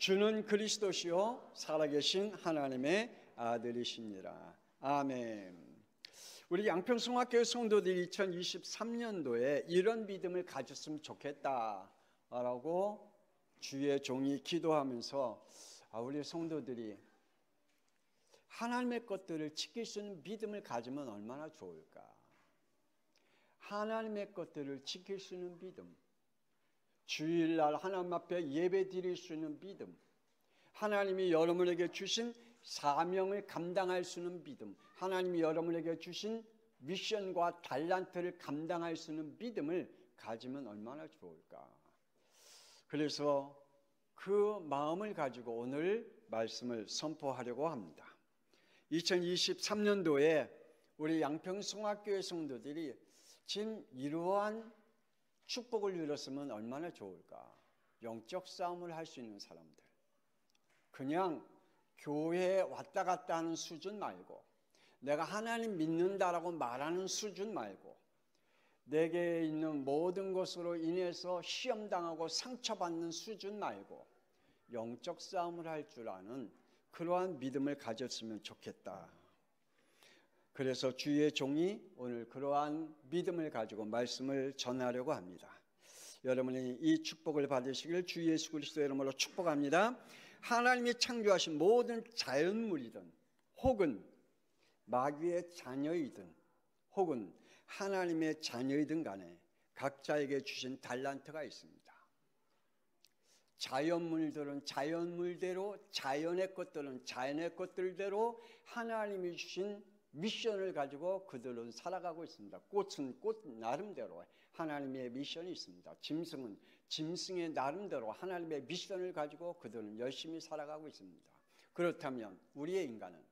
주는 그리스도시요 살아계신 하나님의 아들이십니다. 아멘. 우리 양평성악교회 성도들이 2023년도에 이런 믿음을 가졌으면 좋겠다라고 주의 종이 기도하면서 우리 성도들이 하나님의 것들을 지킬 수 있는 믿음을 가지면 얼마나 좋을까? 하나님의 것들을 지킬 수 있는 믿음, 주일날 하나님 앞에 예배 드릴 수 있는 믿음, 하나님이 여러분에게 주신 사명을 감당할 수 있는 믿음, 하나님이 여러분에게 주신 미션과 달란트를 감당할 수 있는 믿음을 가지면 얼마나 좋을까? 그래서 그 마음을 가지고 오늘 말씀을 선포하려고 합니다. 2023년도에 우리 양평성악교회 성도들이 지금 이러한 축복을 누렸으면 얼마나 좋을까? 영적 싸움을 할 수 있는 사람들, 그냥 교회에 왔다 갔다 하는 수준 말고, 내가 하나님 믿는다라고 말하는 수준 말고, 내게 있는 모든 것으로 인해서 시험당하고 상처받는 수준 말고 영적 싸움을 할 줄 아는 그러한 믿음을 가졌으면 좋겠다. 그래서 주의 종이 오늘 그러한 믿음을 가지고 말씀을 전하려고 합니다. 여러분이 이 축복을 받으시길 주 예수 그리스도의 이름으로 축복합니다. 하나님이 창조하신 모든 자연물이든 혹은 마귀의 자녀이든 혹은 하나님의 자녀이든 간에 각자에게 주신 달란트가 있습니다. 자연물들은 자연물대로, 자연의 것들은 자연의 것들대로 하나님이 주신 미션을 가지고 그들은 살아가고 있습니다. 꽃은 꽃 나름대로 하나님의 미션이 있습니다. 짐승은 짐승의 나름대로 하나님의 미션을 가지고 그들은 열심히 살아가고 있습니다. 그렇다면 우리의 인간은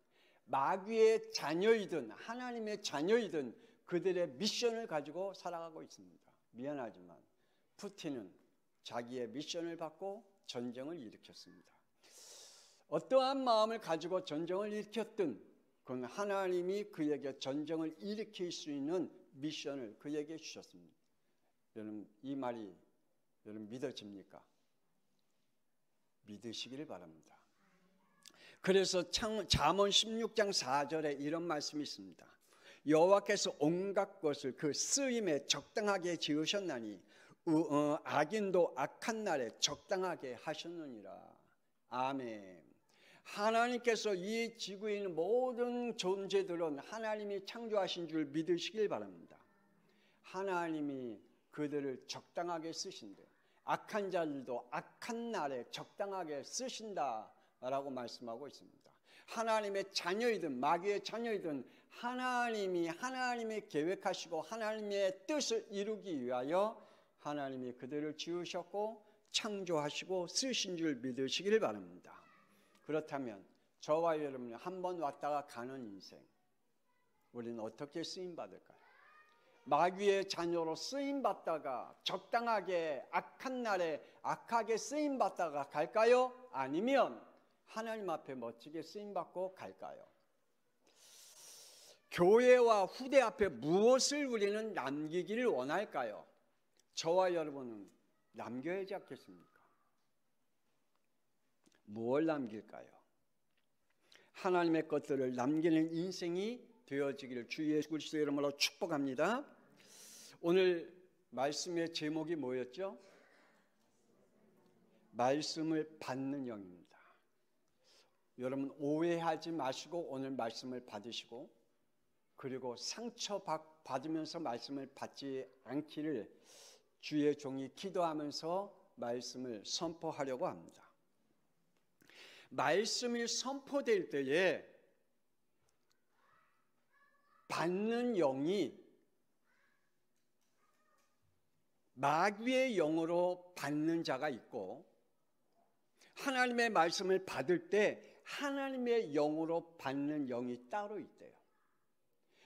마귀의 자녀이든 하나님의 자녀이든 그들의 미션을 가지고 살아가고 있습니다. 미안하지만 푸틴은 자기의 미션을 받고 전쟁을 일으켰습니다. 어떠한 마음을 가지고 전쟁을 일으켰든 그건 하나님이 그에게 전쟁을 일으킬 수 있는 미션을 그에게 주셨습니다. 여러분, 이 말이 여러분 믿어집니까? 믿으시기를 바랍니다. 그래서 잠언 16장 4절에 이런 말씀이 있습니다. 여호와께서 온갖 것을 그 쓰임에 적당하게 지으셨나니 악인도 악한 날에 적당하게 하셨느니라. 아멘. 하나님께서 이 지구에 있는 모든 존재들은 하나님이 창조하신 줄 믿으시길 바랍니다. 하나님이 그들을 적당하게 쓰신대요. 악한 자들도 악한 날에 적당하게 쓰신다라고 말씀하고 있습니다. 하나님의 자녀이든 마귀의 자녀이든 하나님이 계획하시고 하나님의 뜻을 이루기 위하여 하나님이 그들을 지으셨고 창조하시고 쓰신 줄 믿으시길 바랍니다. 그렇다면 저와 여러분이 한 번 왔다가 가는 인생, 우리는 어떻게 쓰임받을까요? 마귀의 자녀로 쓰임받다가 적당하게 악한 날에 악하게 쓰임받다가 갈까요? 아니면 하나님 앞에 멋지게 쓰임받고 갈까요? 교회와 후대 앞에 무엇을 우리는 남기기를 원할까요? 저와 여러분은 남겨야지 않겠습니까? 무엇을 남길까요? 하나님의 것들을 남기는 인생이 되어지기를 주 예수 그리스도의 이름으로 축복합니다. 오늘 말씀의 제목이 뭐였죠? 말씀을 받는 영입니다. 여러분 오해하지 마시고 오늘 말씀을 받으시고 그리고 상처 받으면서 말씀을 받지 않기를 주의 종이 기도하면서 말씀을 선포하려고 합니다. 말씀이 선포될 때에 받는 영이 마귀의 영으로 받는 자가 있고 하나님의 말씀을 받을 때 하나님의 영으로 받는 영이 따로 있대요.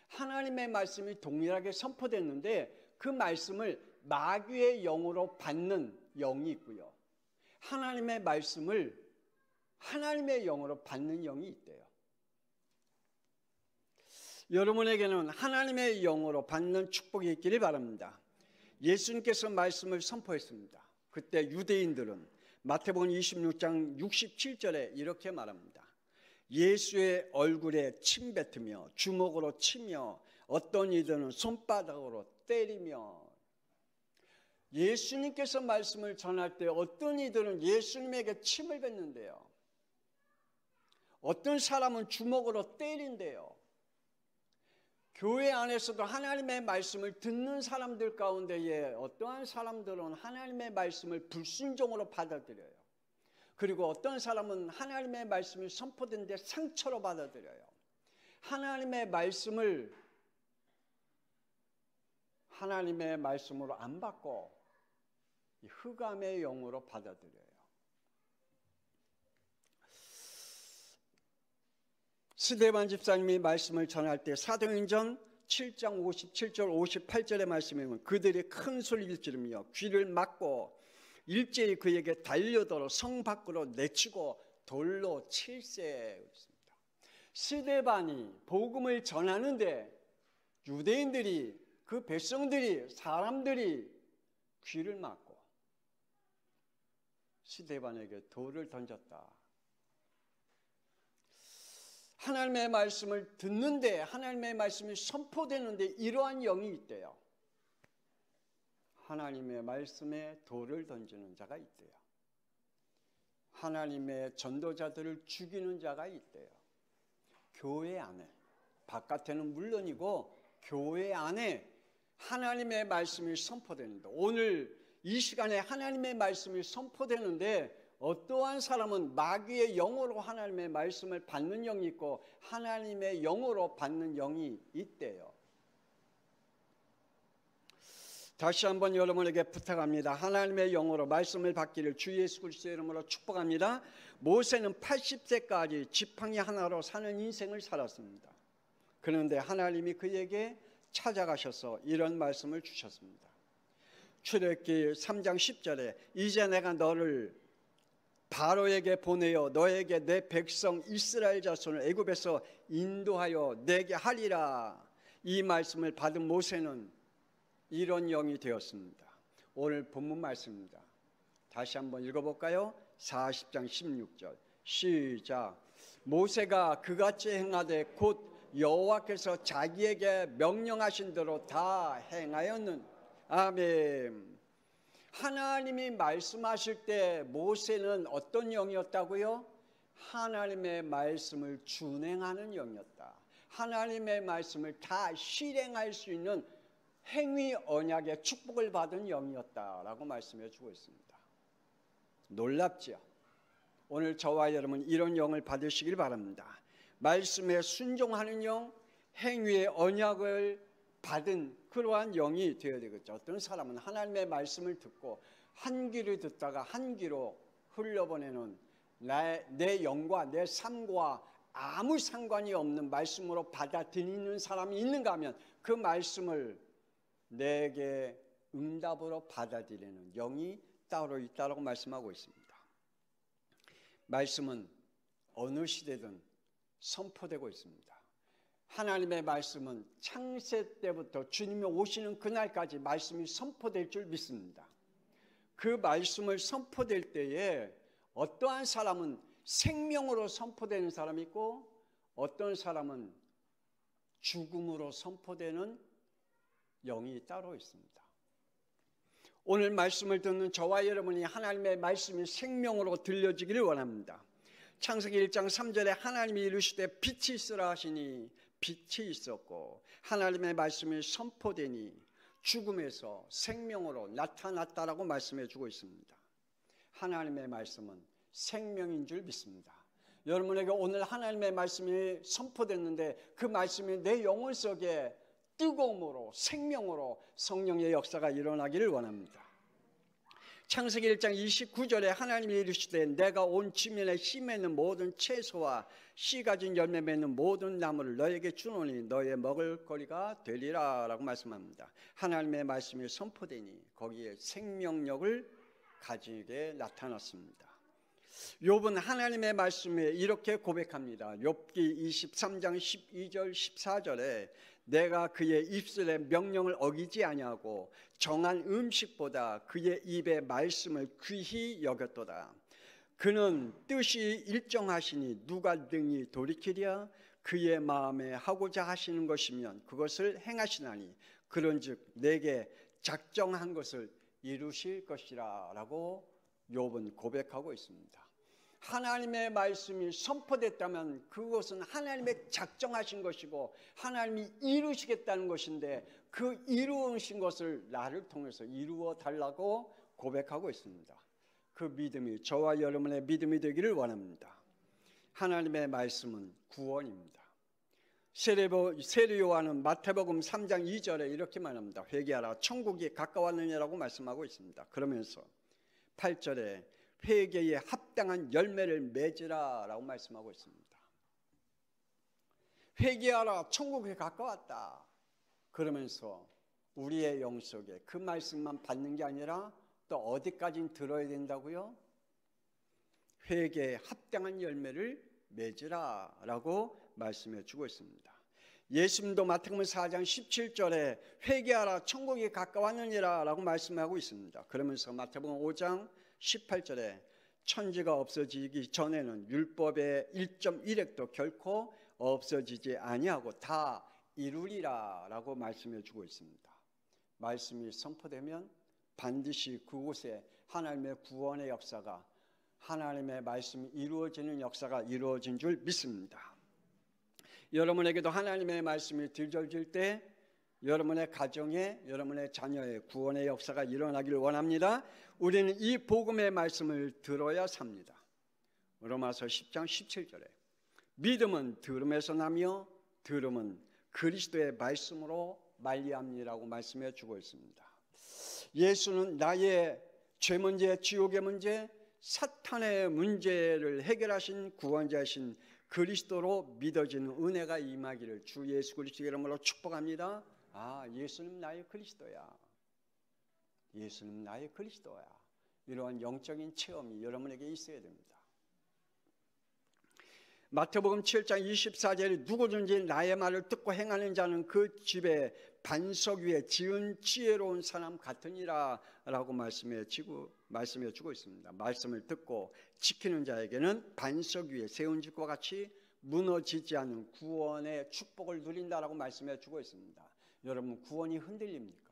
하나님의 말씀이 동일하게 선포됐는데 그 말씀을 마귀의 영으로 받는 영이 있고요. 하나님의 말씀을 하나님의 영으로 받는 영이 있대요. 여러분에게는 하나님의 영으로 받는 축복이 있기를 바랍니다. 예수님께서 말씀을 선포했습니다. 그때 유대인들은 마태복음 26장 67절에 이렇게 말합니다. 예수의 얼굴에 침 뱉으며 주먹으로 치며 어떤 이들은 손바닥으로 때리며. 예수님께서 말씀을 전할 때 어떤 이들은 예수님에게 침을 뱉는데요. 어떤 사람은 주먹으로 때린대요. 교회 안에서도 하나님의 말씀을 듣는 사람들 가운데에 어떠한 사람들은 하나님의 말씀을 불순종으로 받아들여요. 그리고 어떤 사람은 하나님의 말씀이 선포된데 상처로 받아들여요. 하나님의 말씀으로 안 받고 흑암의 영으로 받아들여요. 스데반 집사님이 말씀을 전할 때 사도행전 7장 57절 58절의 말씀에 보면 그들이 큰 소리를 지르며 귀를 막고 일제히 그에게 달려들어 성 밖으로 내치고 돌로 칠세. 스데반이 복음을 전하는데 유대인들이, 그 백성들이, 사람들이 귀를 막고 스데반에게 돌을 던졌다. 하나님의 말씀을 듣는데, 하나님의 말씀이 선포되는데 이러한 영이 있대요. 하나님의 말씀에 돌을 던지는 자가 있대요. 하나님의 전도자들을 죽이는 자가 있대요. 교회 안에, 바깥에는 물론이고 교회 안에 하나님의 말씀이 선포되는데, 오늘 이 시간에 하나님의 말씀이 선포되는데 어떠한 사람은 마귀의 영으로 하나님의 말씀을 받는 영이 있고 하나님의 영으로 받는 영이 있대요. 다시 한번 여러분에게 부탁합니다. 하나님의 영으로 말씀을 받기를 주 예수 그리스도의 이름으로 축복합니다. 모세는 80세까지 지팡이 하나로 사는 인생을 살았습니다. 그런데 하나님이 그에게 찾아가셔서 이런 말씀을 주셨습니다. 출애굽기 3장 10절에 이제 내가 너를 바로에게 보내어 너에게 내 백성 이스라엘 자손을 애굽에서 인도하여 내게 하리라. 이 말씀을 받은 모세는 이런 영이 되었습니다. 오늘 본문 말씀입니다. 다시 한번 읽어볼까요? 40장 16절 시작. 모세가 그같이 행하되 곧 여호와께서 자기에게 명령하신 대로 다 행하였는. 아멘. 하나님이 말씀하실 때 모세는 어떤 영이었다고요? 하나님의 말씀을 준행하는 영이었다. 하나님의 말씀을 다 실행할 수 있는 행위 언약의 축복을 받은 영이었다라고 말씀해 주고 있습니다. 놀랍죠? 오늘 저와 여러분 이런 영을 받으시길 바랍니다. 말씀에 순종하는 영, 행위의 언약을 받은 그러한 영이 되어야 되겠죠. 어떤 사람은 하나님의 말씀을 듣고 한 귀를 듣다가 한 귀로 흘려보내는 내 영과 내 삶과 아무 상관이 없는 말씀으로 받아들이는 사람이 있는가 하면 그 말씀을 내게 응답으로 받아들이는 영이 따로 있다고 말씀하고 있습니다. 말씀은 어느 시대든 선포되고 있습니다. 하나님의 말씀은 창세 때부터 주님이 오시는 그날까지 말씀이 선포될 줄 믿습니다. 그 말씀을 선포될 때에 어떠한 사람은 생명으로 선포되는 사람이 있고 어떤 사람은 죽음으로 선포되는 영이 따로 있습니다. 오늘 말씀을 듣는 저와 여러분이 하나님의 말씀이 생명으로 들려지기를 원합니다. 창세기 1장 3절에 하나님이 이르시되 빛이 있으라 하시니 빛이 있었고 하나님의 말씀이 선포되니 죽음에서 생명으로 나타났다라고 말씀해 주고 있습니다. 하나님의 말씀은 생명인 줄 믿습니다. 여러분에게 오늘 하나님의 말씀이 선포됐는데 그 말씀이 내 영혼 속에 뜨거움으로 생명으로 성령의 역사가 일어나기를 원합니다. 창세기 1장 29절에 하나님이 이르시되 내가 온 지면에 씨 맺는 모든 채소와 씨 가진 열매 맺는 모든 나무를 너에게 주노니 너의 먹을 거리가 되리라 라고 말씀합니다. 하나님의 말씀이 선포되니 거기에 생명력을 가지게 나타났습니다. 욥은 하나님의 말씀에 이렇게 고백합니다. 욥기 23장 12절 14절에 내가 그의 입술의 명령을 어기지 아니하고 정한 음식보다 그의 입의 말씀을 귀히 여겼도다. 그는 뜻이 일정하시니 누가 능히 돌이키랴. 그의 마음에 하고자 하시는 것이면 그것을 행하시나니 그런즉 내게 작정한 것을 이루실 것이라 라고 욥은 고백하고 있습니다. 하나님의 말씀이 선포됐다면 그것은 하나님의 작정하신 것이고 하나님이 이루시겠다는 것인데 그 이루신 것을 나를 통해서 이루어 달라고 고백하고 있습니다. 그 믿음이 저와 여러분의 믿음이 되기를 원합니다. 하나님의 말씀은 구원입니다. 세례 요한은 마태복음 3장 2절에 이렇게 말합니다. 회개하라 천국이 가까웠느니라고 말씀하고 있습니다. 그러면서 8절에 회개에 합당한 열매를 맺으라 라고 말씀하고 있습니다. 회개하라 천국이 가까웠다. 그러면서 우리의 영 속에 그 말씀만 받는 게 아니라 또 어디까지 들어야 된다고요? 회개에 합당한 열매를 맺으라 라고 말씀해 주고 있습니다. 예수님도 마태복음 4장 17절에 회개하라 천국이 가까웠느니라 라고 말씀하고 있습니다. 그러면서 마태복음 5장 18절에 천지가 없어지기 전에는 율법의 1.1획도 결코 없어지지 아니하고 다 이루리라 라고 말씀해 주고 있습니다. 말씀이 선포되면 반드시 그곳에 하나님의 구원의 역사가, 하나님의 말씀이 이루어지는 역사가 이루어진 줄 믿습니다. 여러분에게도 하나님의 말씀이 들려질 때 여러분의 가정에, 여러분의 자녀의 구원의 역사가 일어나기를 원합니다. 우리는 이 복음의 말씀을 들어야 삽니다. 로마서 10장 17절에 믿음은 들음에서 나며 들음은 그리스도의 말씀으로 말미암니라고 말씀해 주고 있습니다. 예수는 나의 죄 문제, 지옥의 문제, 사탄의 문제를 해결하신 구원자이신 그리스도로 믿어지는 은혜가 임하기를 주 예수 그리스도의 이름으로 축복합니다. 예수님 나의 그리스도야. 예수님 나의 그리스도야. 이러한 영적인 체험이 여러분에게 있어야 됩니다. 마태복음 7장 24절에 누구든지 나의 말을 듣고 행하는 자는 그 집에 반석 위에 지은 지혜로운 사람 같으니라 라고 말씀해 주고 있습니다. 말씀을 듣고 지키는 자에게는 반석 위에 세운 집과 같이 무너지지 않는 구원의 축복을 누린다라고 말씀해 주고 있습니다. 여러분 구원이 흔들립니까?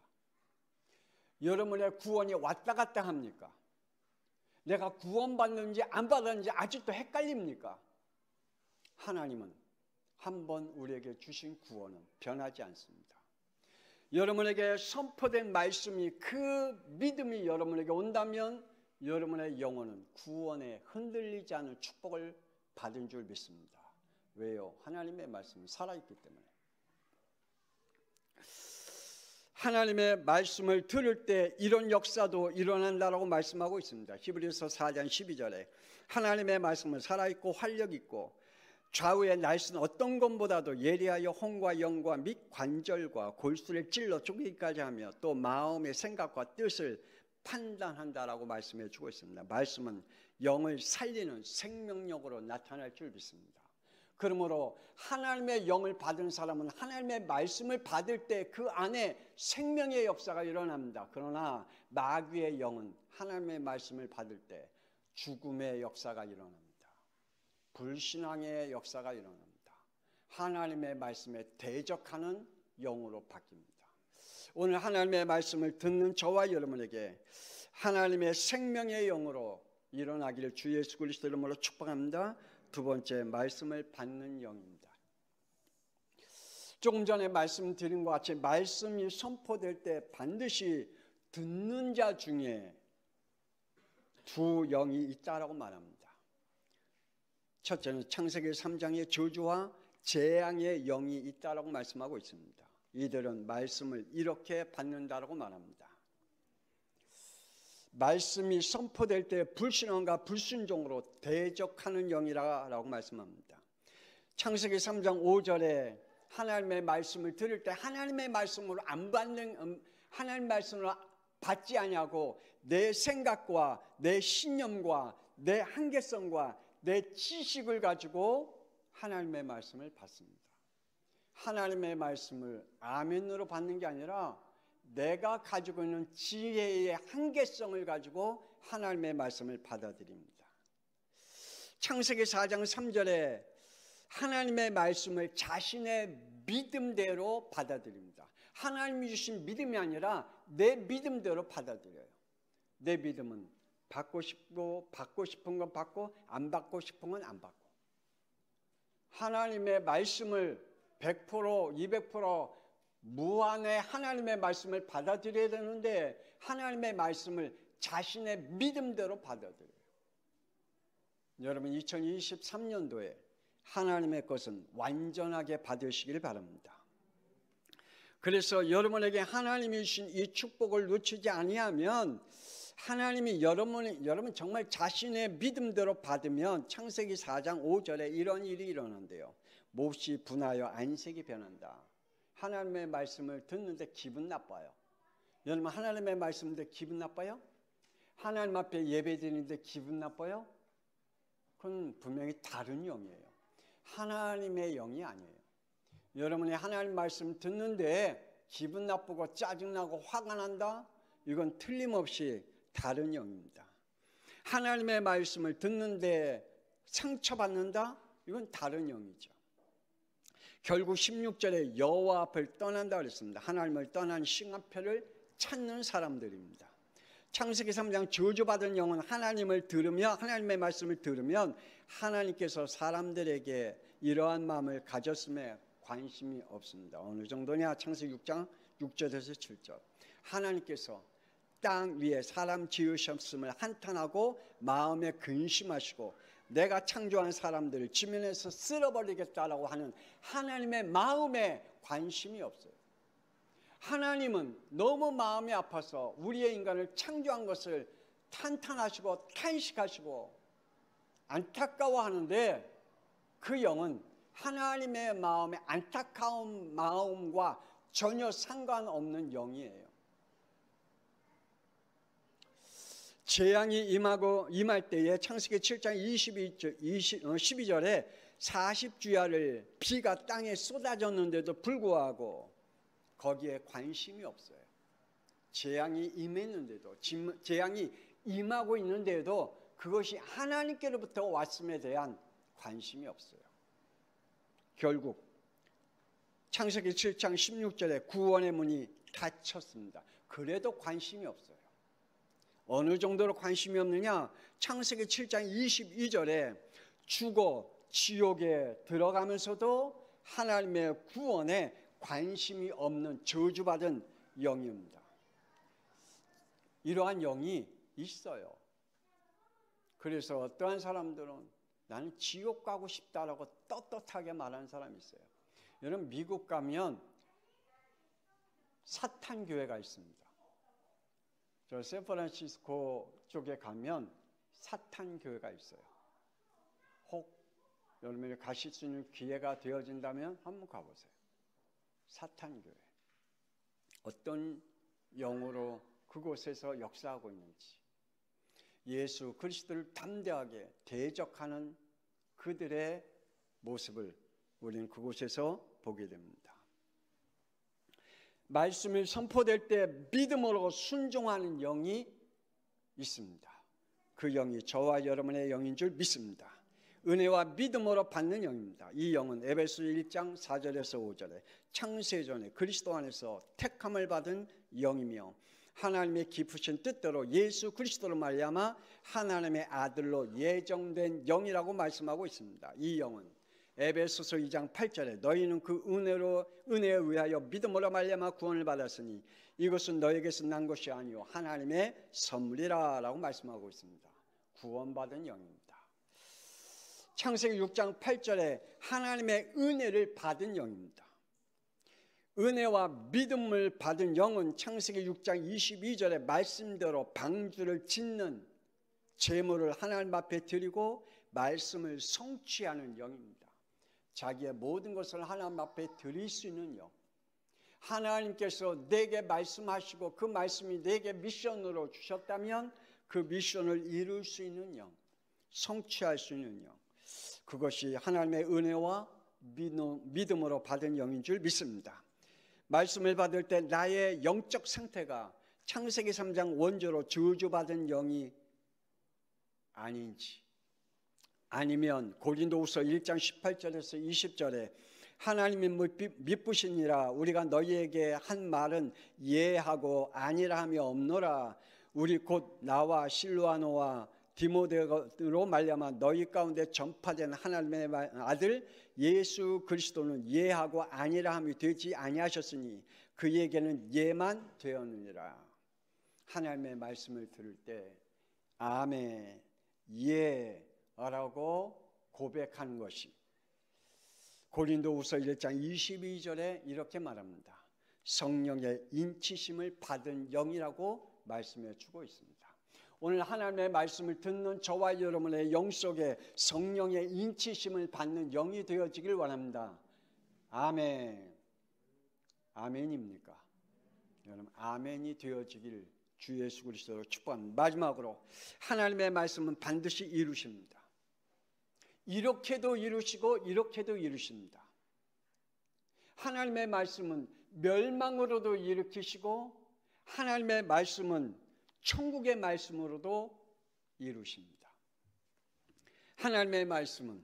여러분의 구원이 왔다 갔다 합니까? 내가 구원받는지 안 받았는지 아직도 헷갈립니까? 하나님은 한번 우리에게 주신 구원은 변하지 않습니다. 여러분에게 선포된 말씀이, 그 믿음이 여러분에게 온다면 여러분의 영혼은 구원에 흔들리지 않은 축복을 받은 줄 믿습니다. 왜요? 하나님의 말씀이 살아있기 때문에. 하나님의 말씀을 들을 때 이런 역사도 일어난다라고 말씀하고 있습니다. 히브리서 4장 12절에 하나님의 말씀은 살아있고 활력있고 좌우의 날씨는 어떤 것보다도 예리하여 혼과 영과 및 관절과 골수를 찔러 쪼개기까지 하며 또 마음의 생각과 뜻을 판단한다라고 말씀해 주고 있습니다. 말씀은 영을 살리는 생명력으로 나타날 줄 믿습니다. 그러므로 하나님의 영을 받은 사람은 하나님의 말씀을 받을 때 그 안에 생명의 역사가 일어납니다. 그러나 마귀의 영은 하나님의 말씀을 받을 때 죽음의 역사가 일어납니다. 불신앙의 역사가 일어납니다. 하나님의 말씀에 대적하는 영으로 바뀝니다. 오늘 하나님의 말씀을 듣는 저와 여러분에게 하나님의 생명의 영으로 일어나기를 주 예수 그리스도 이름으로 축복합니다. 두 번째, 말씀을 받는 영입니다. 조금 전에 말씀드린 것 같이 말씀이 선포될 때 반드시 듣는 자 중에 두 영이 있다라고 말합니다. 첫째는 창세기 3장의 저주와 재앙의 영이 있다라고 말씀하고 있습니다. 이들은 말씀을 이렇게 받는다라고 말합니다. 말씀이 선포될 때 불신앙과 불순종으로 대적하는 영이라고 말씀합니다. 창세기 3장 5절에 하나님의 말씀을 들을 때 하나님의 말씀으로 안 받는, 하나님의 말씀으로 받지 아니하고 내 생각과 내 신념과 내 한계성과 내 지식을 가지고 하나님의 말씀을 받습니다. 하나님의 말씀을 아멘으로 받는 게 아니라 내가 가지고 있는 지혜의 한계성을 가지고 하나님의 말씀을 받아들입니다. 창세기 4장 3절에 하나님의 말씀을 자신의 믿음대로 받아들입니다. 하나님이 주신 믿음이 아니라 내 믿음대로 받아들여요. 내 믿음은 받고 싶은 건 받고 안 받고 싶은 건 안 받고, 하나님의 말씀을 100%, 200% 무한의 하나님의 말씀을 받아들여야 되는데 하나님의 말씀을 자신의 믿음대로 받아들여요. 여러분 2023년도에 하나님의 것은 완전하게 받으시길 바랍니다. 그래서 여러분에게 하나님이 주신 이 축복을 놓치지 아니하면, 하나님이 여러분 정말 자신의 믿음대로 받으면 창세기 4장 5절에 이런 일이 일어난대요. 몹시 분하여 안색이 변한다. 하나님의 말씀을 듣는데 기분 나빠요. 여러분 하나님의 말씀 듣는데 기분 나빠요? 하나님 앞에 예배 드리는데 기분 나빠요? 그건 분명히 다른 영이에요. 하나님의 영이 아니에요. 여러분이 하나님 말씀 듣는데 기분 나쁘고 짜증나고 화가 난다? 이건 틀림없이 다른 영입니다. 하나님의 말씀을 듣는데 상처받는다? 이건 다른 영이죠. 결국 16절에 여호와 앞을 떠난다 그랬습니다. 하나님을 떠난 싱아표를 찾는 사람들입니다. 창세기 3장 저주받은 영은 하나님을 들으며 하나님의 말씀을 들으면 하나님께서 사람들에게 이러한 마음을 가졌음에 관심이 없습니다. 어느 정도냐? 창세기 6장 6절에서 7절. 하나님께서 땅 위에 사람 지으셨음을 한탄하고 마음에 근심하시고 내가 창조한 사람들을 지면에서 쓸어버리겠다라고 하는 하나님의 마음에 관심이 없어요. 하나님은 너무 마음이 아파서 우리의 인간을 창조한 것을 탄탄하시고 탄식하시고 안타까워하는데, 그 영은 하나님의 마음의 안타까운 마음과 전혀 상관없는 영이에요. 재앙이 임할 때에 창세기 7장 12절에 40주야를 비가 땅에 쏟아졌는데도 불구하고 거기에 관심이 없어요. 재앙이 임했는데도, 재앙이 임하고 있는데도 그것이 하나님께로부터 왔음에 대한 관심이 없어요. 결국 창세기 7장 16절에 구원의 문이 닫혔습니다. 그래도 관심이 없어요. 어느 정도로 관심이 없느냐? 창세기 7장 22절에 죽어 지옥에 들어가면서도 하나님의 구원에 관심이 없는 저주받은 영입니다. 이러한 영이 있어요. 그래서 어떠한 사람들은 나는 지옥 가고 싶다라고 떳떳하게 말하는 사람이 있어요. 여러분 미국 가면 사탄 교회가 있습니다. 저 샌프란시스코 쪽에 가면 사탄 교회가 있어요. 혹 여러분이 가실 수 있는 기회가 되어진다면 한번 가보세요. 사탄 교회. 어떤 영으로 그곳에서 역사하고 있는지, 예수 그리스도를 담대하게 대적하는 그들의 모습을 우리는 그곳에서 보게 됩니다. 말씀이 선포될 때 믿음으로 순종하는 영이 있습니다. 그 영이 저와 여러분의 영인 줄 믿습니다. 은혜와 믿음으로 받는 영입니다. 이 영은 에베소 1장 4절에서 5절에 창세전에 그리스도 안에서 택함을 받은 영이며 하나님의 깊으신 뜻대로 예수 그리스도로 말미암아 하나님의 아들로 예정된 영이라고 말씀하고 있습니다. 이 영은 에베소서 2장 8절에 너희는 그 은혜에 의하여 믿음으로 말미암아 구원을 받았으니 이것은 너에게서 난 것이 아니요 하나님의 선물이라 라고 말씀하고 있습니다. 구원받은 영입니다. 창세기 6장 8절에 하나님의 은혜를 받은 영입니다. 은혜와 믿음을 받은 영은 창세기 6장 22절의 말씀대로 방주를 짓는 제물을 하나님 앞에 드리고 말씀을 성취하는 영입니다. 자기의 모든 것을 하나님 앞에 드릴 수 있는 영. 하나님께서 내게 말씀하시고 그 말씀이 내게 미션으로 주셨다면 그 미션을 이룰 수 있는 영, 성취할 수 있는 영. 그것이 하나님의 은혜와 믿음으로 받은 영인 줄 믿습니다. 말씀을 받을 때 나의 영적 상태가 창세기 3장 원조로 저주받은 영이 아닌지, 아니면 고린도후서 1장 18절에서 20절에 하나님이 미쁘시니라 우리가 너희에게 한 말은 예하고 아니라 함이 없노라. 우리 곧 나와 실로아노와 디모데로 말미암아 너희 가운데 전파된 하나님의 아들 예수 그리스도는 예하고 아니라 함이 되지 아니하셨으니 그에게는 예만 되었느니라. 하나님의 말씀을 들을 때 아멘, 예라고 고백하는 것이 고린도후서 1장 22절에 이렇게 말합니다. 성령의 인치심을 받은 영이라고 말씀해 주고 있습니다. 오늘 하나님의 말씀을 듣는 저와 여러분의 영 속에 성령의 인치심을 받는 영이 되어지길 원합니다. 아멘. 아멘입니까? 여러분, 아멘이 되어지길 주 예수 그리스도로 축복합니다. 마지막으로 하나님의 말씀은 반드시 이루십니다. 이렇게도 이루시고 이렇게도 이루십니다. 하나님의 말씀은 멸망으로도 일으키시고 하나님의 말씀은 천국의 말씀으로도 이루십니다. 하나님의 말씀은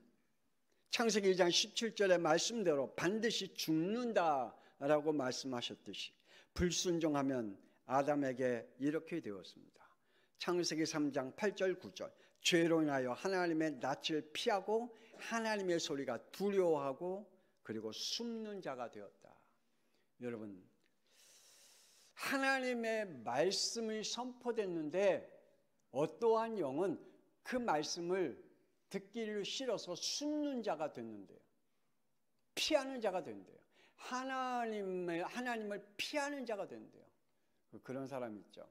창세기 2장 17절의 말씀대로 반드시 죽는다라고 말씀하셨듯이 불순종하면 아담에게 이렇게 되었습니다. 창세기 3장 8절 9절 죄로 인하여 하나님의 낯을 피하고 하나님의 소리가 두려워하고 그리고 숨는 자가 되었다. 여러분, 하나님의 말씀이 선포됐는데 어떠한 영은 그 말씀을 듣기를 싫어서 숨는 자가 됐는데요. 피하는 자가 된대요. 하나님을 피하는 자가 된대요. 그런 사람 있죠.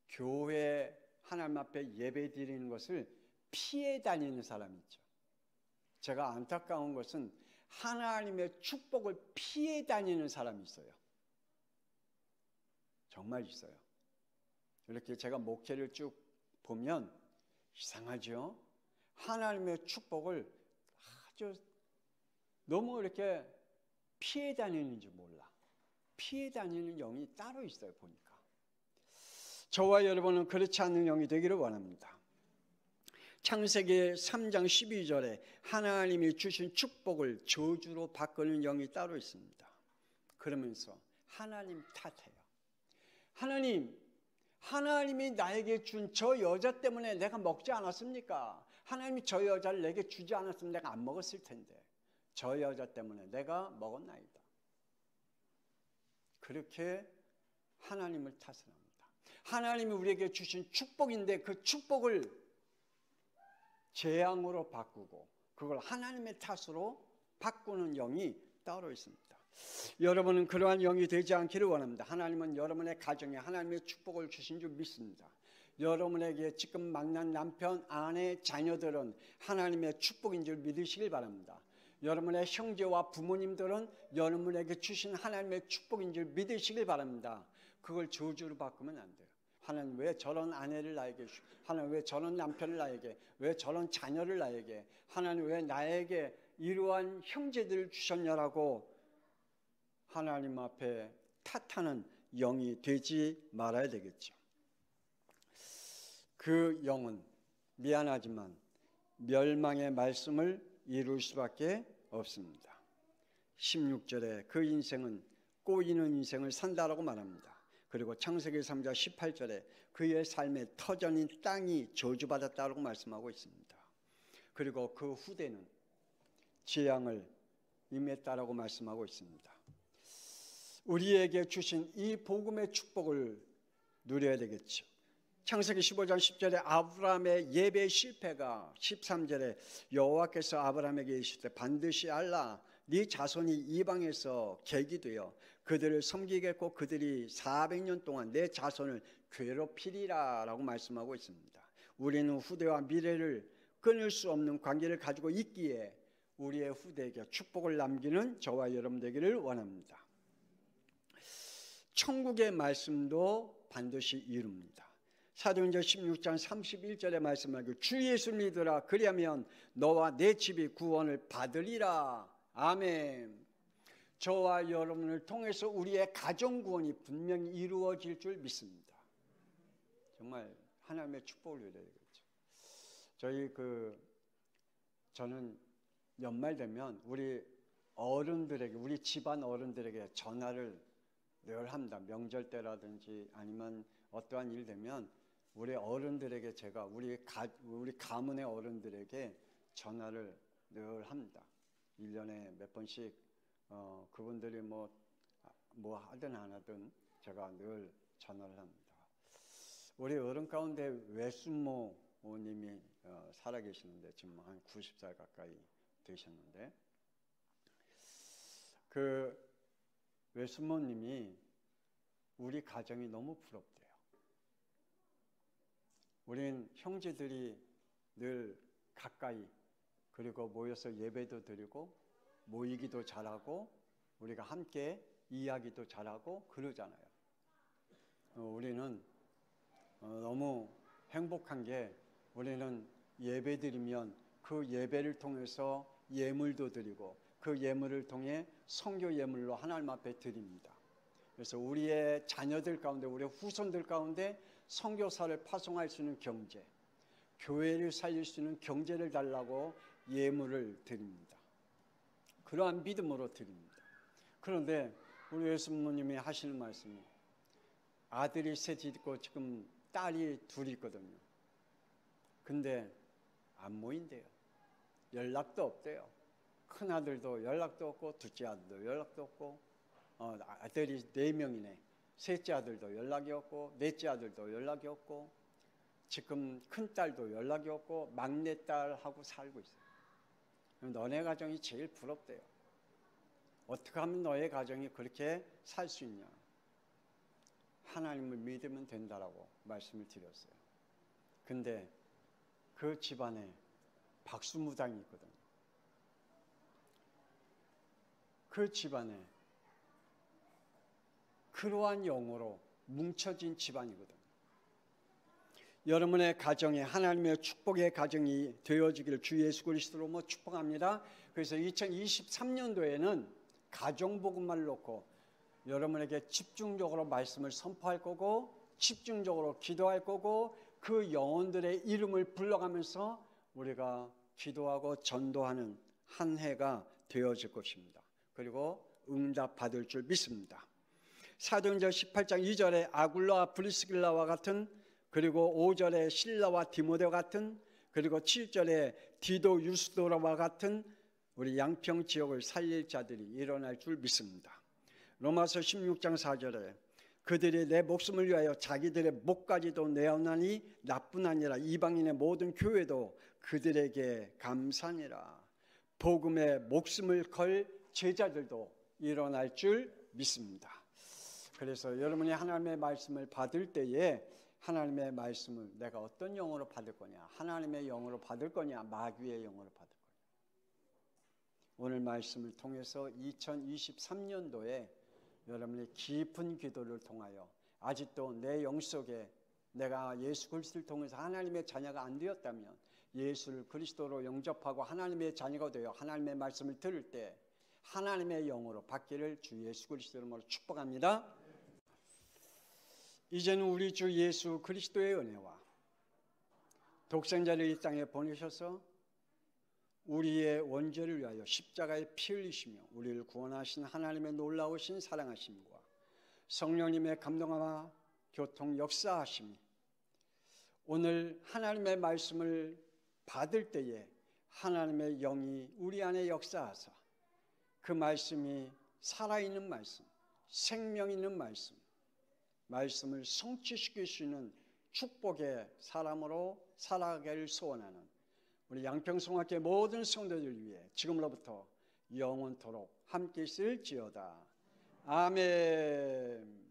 교회 하나님 앞에 예배 드리는 것을 피해 다니는 사람 있죠. 제가 안타까운 것은 하나님의 축복을 피해 다니는 사람이 있어요. 정말 있어요. 이렇게 제가 목회를 쭉 보면 이상하죠? 하나님의 축복을 아주 너무 이렇게 피해 다니는지 몰라. 피해 다니는 영이 따로 있어요, 보니까. 저와 여러분은 그렇지 않는 영이 되기를 원합니다. 창세기 3장 12절에 하나님이 주신 축복을 저주로 바꾸는 영이 따로 있습니다. 그러면서 하나님 탓해요. 하나님이 나에게 준 저 여자 때문에 내가 먹지 않았습니까? 하나님이 저 여자를 내게 주지 않았으면 내가 안 먹었을 텐데 저 여자 때문에 내가 먹었나이다. 그렇게 하나님을 탓을 합니다. 하나님이 우리에게 주신 축복인데 그 축복을 재앙으로 바꾸고 그걸 하나님의 탓으로 바꾸는 영이 따로 있습니다. 여러분은 그러한 영이 되지 않기를 원합니다. 하나님은 여러분의 가정에 하나님의 축복을 주신 줄 믿습니다. 여러분에게 지금 만난 남편, 아내, 자녀들은 하나님의 축복인 줄 믿으시길 바랍니다. 여러분의 형제와 부모님들은 여러분에게 주신 하나님의 축복인 줄 믿으시길 바랍니다. 그걸 저주로 바꾸면 안 돼요. 하나님 왜 저런 아내를 나에게 주시고, 하나님 왜 저런 남편을 나에게, 왜 저런 자녀를 나에게, 하나님 왜 나에게 이러한 형제들을 주셨냐라고 하나님 앞에 탓하는 영이 되지 말아야 되겠죠. 그 영은 미안하지만 멸망의 말씀을 이룰 수밖에 없습니다. 16절에 그 인생은 꼬이는 인생을 산다라고 말합니다. 그리고 창세기 3장 18절에 그의 삶의 터전인 땅이 저주받았다고 말씀하고 있습니다. 그리고 그 후대는 재앙을 임했다라고 말씀하고 있습니다. 우리에게 주신 이 복음의 축복을 누려야 되겠죠. 창세기 15장 10절에 아브라함의 예배 실패가 13절에 여호와께서 아브라함에게 이르시되 반드시 알라 네 자손이 이방에서 객이 되어 그들을 섬기겠고 그들이 400년 동안 내 자손을 괴롭히리라 라고 말씀하고 있습니다. 우리는 후대와 미래를 끊을 수 없는 관계를 가지고 있기에 우리의 후대에게 축복을 남기는 저와 여러분 되기를 원합니다. 천국의 말씀도 반드시 이룹니다. 사도행전 16장 31절의 말씀을 주 예수 믿으라 그리하면 너와 내 집이 구원을 받으리라. 아멘. 저와 여러분을 통해서 우리의 가정 구원이 분명히 이루어질 줄 믿습니다. 정말 하나님의 축복을 누려야겠죠. 저는 연말 되면 우리 어른들에게, 우리 집안 어른들에게 전화를 늘 합니다. 명절 때라든지 아니면 어떠한 일 되면 우리 어른들에게 제가 우리 가문의 어른들에게 전화를 늘 합니다. 1년에 몇 번씩 그분들이 뭐 하든 안 하든 제가 늘 전화를 합니다. 우리 어른 가운데 외숙모님이 살아계시는데 지금 한 90살 가까이 되셨는데 그 외숙모님이 우리 가정이 너무 부럽대요. 우린 형제들이 늘 가까이 그리고 모여서 예배도 드리고 모이기도 잘하고 우리가 함께 이야기도 잘하고 그러잖아요. 우리는 너무 행복한 게 우리는 예배 드리면 그 예배를 통해서 예물도 드리고 그 예물을 통해 선교 예물로 하나님 앞에 드립니다. 그래서 우리의 자녀들 가운데 우리의 후손들 가운데 선교사를 파송할 수 있는 경제, 교회를 살릴 수 있는 경제를 달라고 예물을 드립니다. 그러한 믿음으로 드립니다. 그런데 우리 예수님이 하시는 말씀이 아들이 셋이 있고 지금 딸이 둘이 있거든요. 근데 안 모인대요. 연락도 없대요. 큰아들도 연락도 없고 둘째 아들도 연락도 없고 아들이 4명이네. 셋째 아들도 연락이 없고 넷째 아들도 연락이 없고 지금 큰딸도 연락이 없고 막내딸하고 살고 있어요. 너네 가정이 제일 부럽대요. 어떻게 하면 너의 가정이 그렇게 살 수 있냐. 하나님을 믿으면 된다라고 말씀을 드렸어요. 근데 그 집안에 박수무당이 있거든요. 그 집안에 그러한 영으로 뭉쳐진 집안이거든요. 여러분의 가정에 하나님의 축복의 가정이 되어지기를 주 예수 그리스도로 축복합니다. 그래서 2023년도에는 가정복음만을 놓고 여러분에게 집중적으로 말씀을 선포할 거고 집중적으로 기도할 거고 그 영혼들의 이름을 불러가면서 우리가 기도하고 전도하는 한 해가 되어질 것입니다. 그리고 응답 받을 줄 믿습니다. 사도행전 18장 2절에 아굴라와 브리스길라와 같은 그리고 5절에 실라와 디모데와 같은 그리고 7절에 디도 유스도라와 같은 우리 양평 지역을 살릴 자들이 일어날 줄 믿습니다. 로마서 16장 4절에 그들이 내 목숨을 위하여 자기들의 목까지도 내어나니 나뿐 아니라 이방인의 모든 교회도 그들에게 감사하니라. 복음에 목숨을 걸 제자들도 일어날 줄 믿습니다. 그래서 여러분이 하나님의 말씀을 받을 때에 하나님의 말씀을 내가 어떤 영으로 받을 거냐, 하나님의 영으로 받을 거냐, 마귀의 영으로 받을 거냐. 오늘 말씀을 통해서 2023년도에 여러분의 깊은 기도를 통하여 아직도 내 영속에 내가 예수 그리스도를 통해서 하나님의 자녀가 안 되었다면 예수를 그리스도로 영접하고 하나님의 자녀가 되어 하나님의 말씀을 들을 때 하나님의 영으로 받기를 주 예수 그리스도로 축복합니다. 이제는 우리 주 예수 그리스도의 은혜와 독생자를 이 땅에 보내셔서 우리의 원죄를 위하여 십자가에 피 흘리시며 우리를 구원하신 하나님의 놀라우신 사랑하심과 성령님의 감동과 교통 역사하심이 오늘 하나님의 말씀을 받을 때에 하나님의 영이 우리 안에 역사하사 그 말씀이 살아있는 말씀, 생명 있는 말씀을 성취시킬 수 있는 축복의 사람으로 살아가기를 소원하는 우리 양평성학교의 모든 성도들 위해 지금으로부터 영원토록 함께 있을지어다. 아멘.